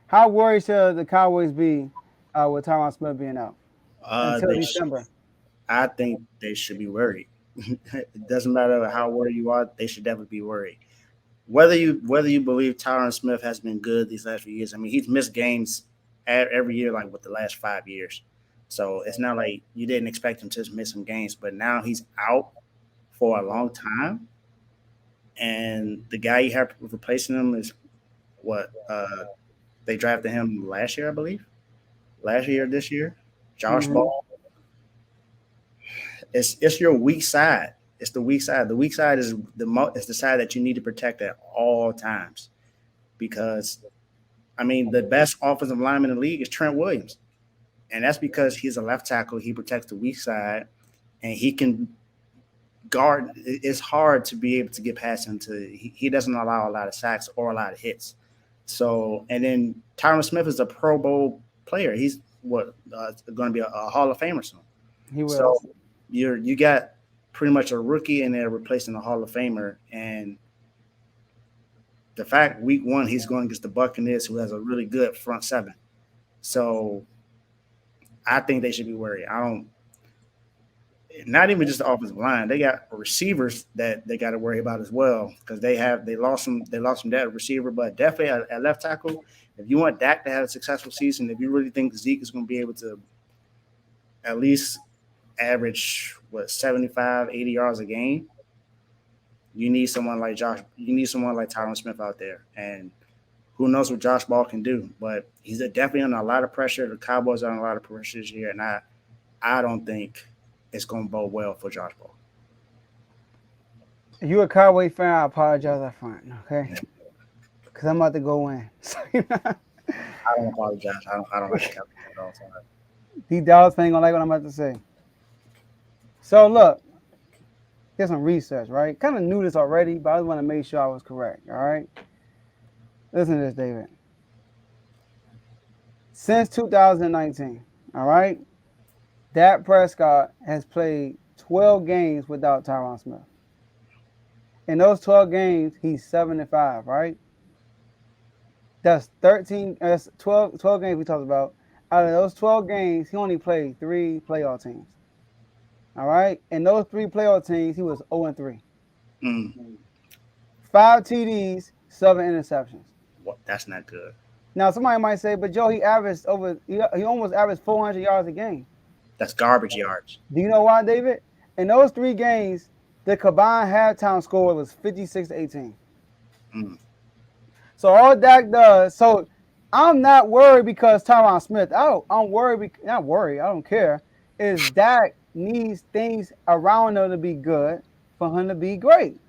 How worried should the Cowboys be with Tyron Smith being out until They should. December? I think they should be worried. It doesn't matter how worried you are; they should definitely be worried. Whether you believe Tyron Smith has been good these last few years, I mean, he's missed games every year, like with the last 5 years. So it's not like you didn't expect him to just miss some games, but now he's out for a long time, and the guy you have replacing him is what they drafted him last year, I believe, last year, this year, Josh Mm-hmm. Ball. It's your weak side. It's the weak side. The weak side is is the side that you need to protect at all times because I mean the best offensive lineman in the league is Trent Williams, and that's because he's a left tackle. He protects the weak side, and he can guard. It's hard to be able to get past him. He doesn't allow a lot of sacks or a lot of hits. So and then Tyron Smith is a Pro Bowl player. He's going to be a Hall of Famer soon. He will. So you got pretty much a rookie in there replacing a Hall of Famer, and the fact week one he's going against the Buccaneers, who has a really good front seven. So I think they should be worried. I don't. Not even just the offensive line; they got receivers that they got to worry about as well because they lost some dead receiver, but definitely at left tackle. If you want Dak to have a successful season, if you really think Zeke is going to be able to at least average 75, 80 yards a game, you need someone like Josh. You need someone like Tyron Smith out there, and who knows what Josh Ball can do. But he's definitely under a lot of pressure. The Cowboys are under a lot of pressure this year, and I don't think it's going to bode well for Josh Ball. If you a Cowboy fan, I apologize up front, okay? Because I'm about to go in. So, I don't apologize. I don't like the Cowboys at all. these Dallas fans gonna like what I'm about to say. So look, here's some research, right? Kind of knew this already, but I just want to make sure I was correct. All right. Listen to this, David. Since 2019, all right, Dak Prescott has played 12 games without Tyron Smith. In those 12 games, he's 7-5, right? That's 13, that's 12 games we talked about. Out of those 12 games, he only played three playoff teams. All right. In those three playoff teams, he was 0-3. Mm, Five TDs, seven interceptions. that's not good. Now, somebody might say, but Joe, he almost averaged 400 yards a game. That's garbage yards. Do you know why, David? In those three games, the combined halftime score was 56-18. Mm, So all Dak does, so I'm not worried because Tyron Smith out. I'm worried, not worried, I don't care. Is Dak needs things around him to be good for him to be great.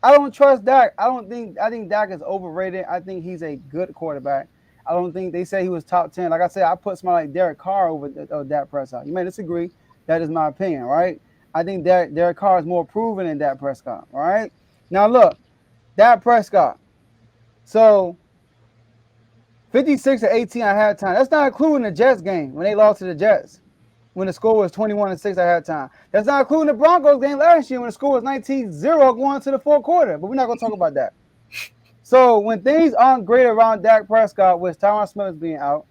I don't trust Dak. I think Dak is overrated. I think he's a good quarterback. I don't think they say he was top 10. Like I said, I put somebody like Derek Carr over Dak Prescott. You may disagree. That is my opinion, right? I think that Derek Carr is more proven than Dak Prescott, all right? Now look, Dak Prescott. So 56-18 at halftime. That's not including the Jets game when they lost to the Jets when the score was 21-6 at halftime. That's not including the Broncos game last year when the score was 19-0 going to the fourth quarter. But we're not going to talk about that. So when things aren't great around Dak Prescott, with Tyron Smith being out,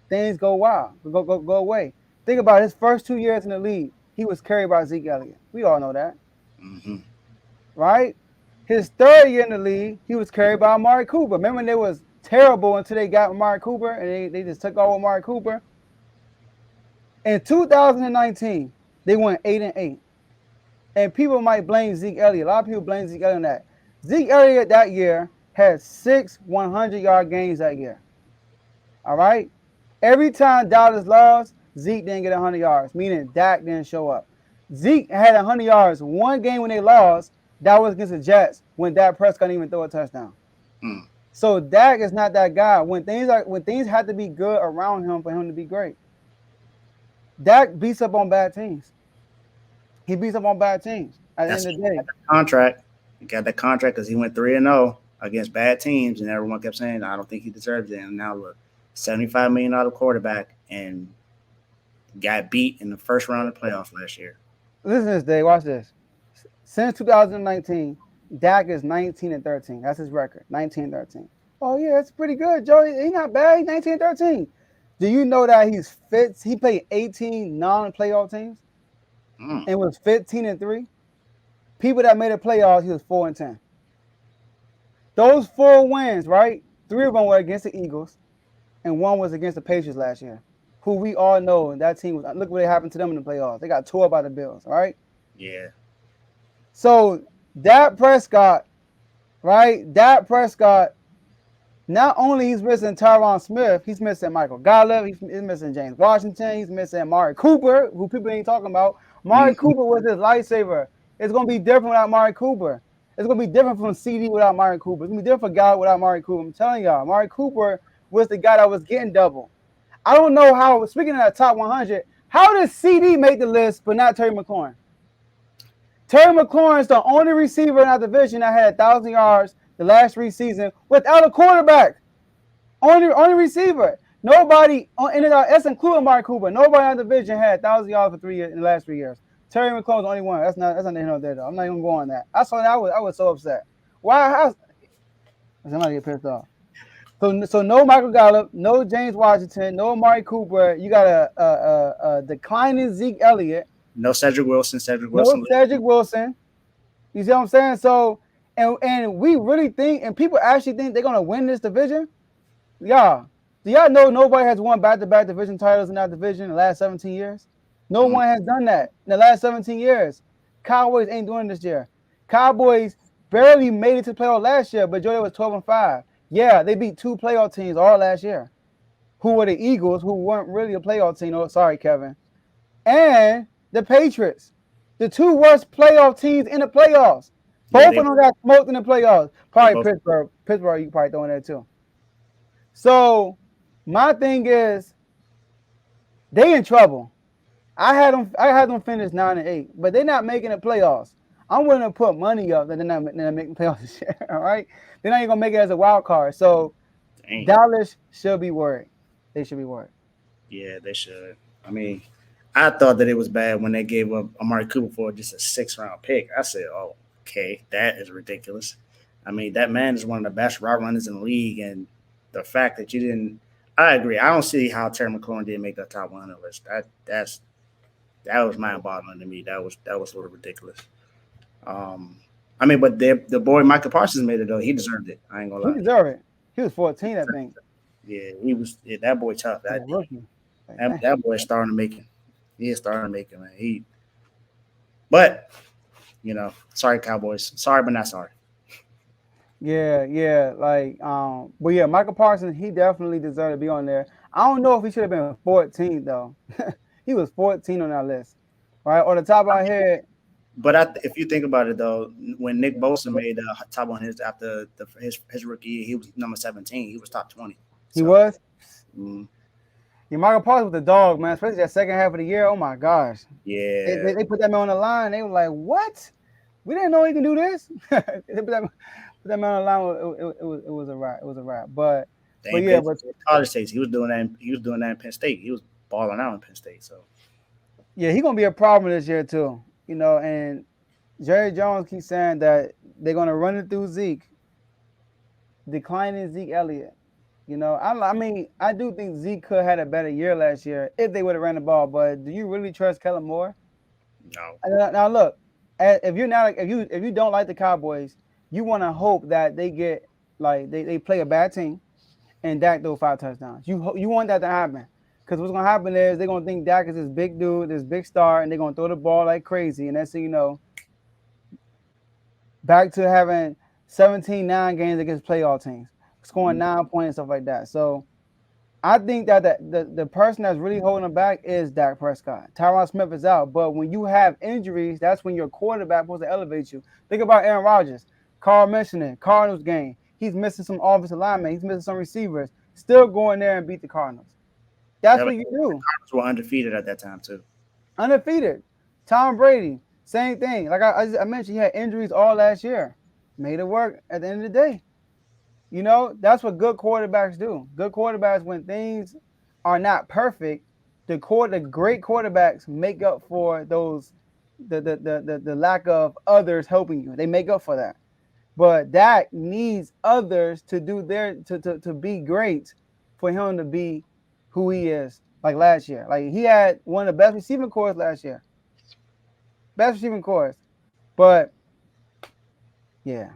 things go wild, go away. Think about his first 2 years in the league. He was carried by Zeke Elliott. We all know that, hmm right? His third year in the league, he was carried by Amari Cooper. Remember when they was terrible until they got Amari Cooper and they just took over Amari Cooper? In 2019, they went 8-8. And people might blame Zeke Elliott. A lot of people blame Zeke Elliott on that. Zeke Elliott that year had 6 100-yard games that year. All right? Every time Dallas lost, Zeke didn't get 100 yards, meaning Dak didn't show up. Zeke had 100 yards one game when they lost. That was against the Jets when Dak Prescott didn't even throw a touchdown. mm. So Dak is not that guy. When things have to be good around him for him to be great. Dak beats up on bad teams. He beats up on bad teams at the That's end of the day. contract. He got that contract because he went 3-0 against bad teams, and everyone kept saying, "I don't think he deserves it." And now look, $75 million quarterback, and got beat in the first round of the playoffs last year. Listen to this, Dave. Watch this. Since 2019, Dak is 19-13. That's his record. 19-13. Oh yeah, it's pretty good, Joe. He's not bad. He's 19-13. Do you know that he's fit? He played 18 non-playoff teams Mm, and was 15-3. People that made the playoffs, he was 4-10. Those 4 wins, right? 3 of them were against the Eagles, and one was against the Patriots last year, who we all know that team was. Look what happened to them in the playoffs. They got tore by the Bills, all right? yeah, So Dak Prescott, right? Dak Prescott. Not only he's missing Tyron Smith, he's missing Michael Gallup, he's missing James Washington, he's missing Amari Cooper, who people ain't talking about. Amari mm, Cooper was his lifesaver. It's gonna be different without Amari Cooper. It's gonna be different from CD without Amari Cooper. It's gonna be different for Gallup without Amari Cooper. I'm telling y'all, Amari Cooper was the guy that was getting double. I don't know how. Speaking of that top 100, how does CD make the list but not Terry McLaurin? Terry McLaurin is the only receiver in that division that had 1,000 yards the last 3 seasons without a quarterback. Only receiver. Nobody, and that's including Amari Cooper. Nobody in the division had 1,000 yards for 3 years in the last 3 years. Terry McLaurin's the only one. That's not there though. I'm not even going on that. I saw that. I was so upset. Why? How? Somebody get pissed off. So no Michael Gallup, no James Washington, no Amari Cooper. You got a declining Zeke Elliott, no Cedric Wilson. Cedric no Wilson. Cedric Wilson. You see what I'm saying? So and we really think, and people actually think they're gonna win this division. Yeah. Do y'all know nobody has won back-to-back division titles in that division in the last 17 years? No Mm, one has done that in the last 17 years. Cowboys ain't doing this year. Cowboys barely made it to the playoff last year, but Jordan was 12-5. Yeah, they beat 2 playoff teams all last year, who were the Eagles, who weren't really a playoff team. Oh, sorry, Kevin. And the Patriots, the 2 worst playoff teams in the playoffs. yeah, Both of them got smoked in the playoffs. they Probably both. Pittsburgh. Pittsburgh, you can probably throw in there too. So my thing is, they in trouble. I had them finish 9-8, but they're not making the playoffs. I'm willing to put money up that they're not making playoffs this year. All right, they're not even gonna make it as a wild card. So Dang. Dallas should be worried. They should be worried. Yeah, they should. I mean, I thought that it was bad when they gave up Amari Cooper for just a 6th round pick. I said, "Oh, okay, that is ridiculous." I mean, that man is one of the best route runners in the league, and the fact that you didn't, I agree. I don't see how Terry McLaurin didn't make the top 100 list. That was mind boggling to me. That was a little ridiculous. Um, I mean, but the boy Michael Parsons made it though. He deserved it. I ain't gonna He lie. deserved it. He was 14, I think. Yeah, he was. Yeah, that boy tough. As a That rookie. Like, that, that boy is starting to make it. He is starting to make it, man. But sorry Cowboys. Sorry, but not sorry. yeah. But yeah, Michael Parsons, he definitely deserved to be on there. I don't know if he should have been 14 though. He was 14 on that list, right? On the top of my head, But if you think about it though, when Nick Bosa made top on his after his rookie year, he was number 17. He was top 20. he So was. mm, Yeah, Michael Parsons was the dog, man. Especially that second half of the year. Oh my gosh, they, yeah, they, they put that man on the line. They were like, "What? We didn't know he can do this." They put that man on the line. It was a wrap. It was a wrap. they But ain't yeah, paid but college states. He was doing that. He was doing that in Penn State. He was balling out in Penn State. So yeah, he's gonna be a problem this year too. And Jerry Jones keeps saying that they're gonna run it through Zeke, declining Zeke Elliott. I mean, I do think Zeke could have had a better year last year if they would have ran the ball. But do you really trust Kellen Moore? no, Now look, if you're not if you don't like the Cowboys, you want to hope that they get they play a bad team and Dak throw 5 touchdowns. You want that to happen because what's gonna happen is they're gonna think Dak is this big dude, this big star, and they're gonna throw the ball like crazy, and that's back to having 17-9 games against playoff teams, scoring 9 points and stuff like that. So I think that the person that's really holding them back is Dak Prescott. Tyron Smith is out, but when you have injuries, that's when your quarterback supposed to elevate you. Think about Aaron Rodgers. Carl mentioned it. Cardinals game. He's missing some offensive linemen. He's missing some receivers. Still going there and beat the Cardinals. That's yeah, what but you the do. Cardinals were undefeated at that time too. Undefeated. Tom Brady, same thing. Like I mentioned, he had injuries all last year. Made it work at the end of the day. That's what good quarterbacks do. Good quarterbacks, when things are not perfect, the great quarterbacks make up for those the lack of others helping you. They make up for that. But Dak needs others to do to be great for him to be who he is. Like last year, like he had one of the best receiving cores last year, best receiving cores. But yeah,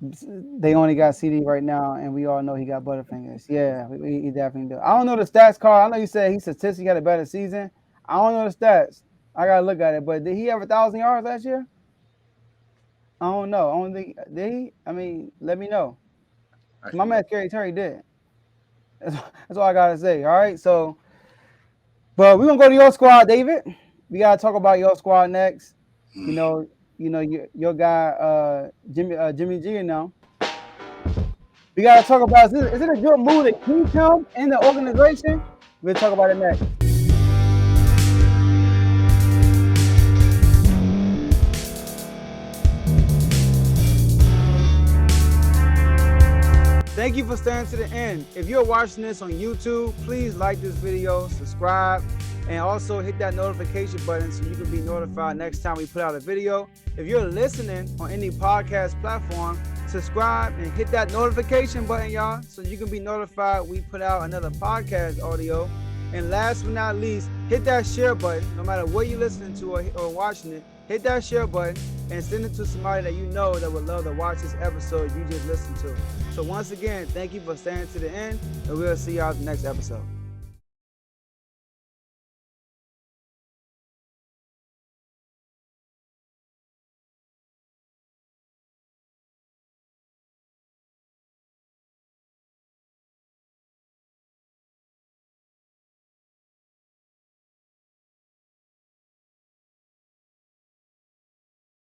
they only got CD right now, and we all know he got Butterfingers. Yeah, he definitely do. I don't know the stats, Carl. I know you said he statistically had a better season. I don't know the stats. I gotta look at it. But did he have 1,000 yards last year? I don't know. I don't think did he. I mean, let me know. My man Scary Terry did. That's all I gotta say. All right. So, but we're gonna go to your squad, David. We gotta talk about your squad next. You know, your guy Jimmy G. Now we gotta talk about is it a good move to keep him in the organization? We'll talk about it next. Thank you for staying to the end. If you're watching this on YouTube, please like this video, subscribe, and also hit that notification button so you can be notified next time we put out a video. If you're listening on any podcast platform, subscribe and hit that notification button, y'all, so you can be notified we put out another podcast audio. And last but not least, hit that share button. No matter what you're listening to or watching it, hit that share button and send it to somebody that you know that would love to watch this episode you just listened to. So once again, thank you for staying to the end, and we'll see y'all in the next episode.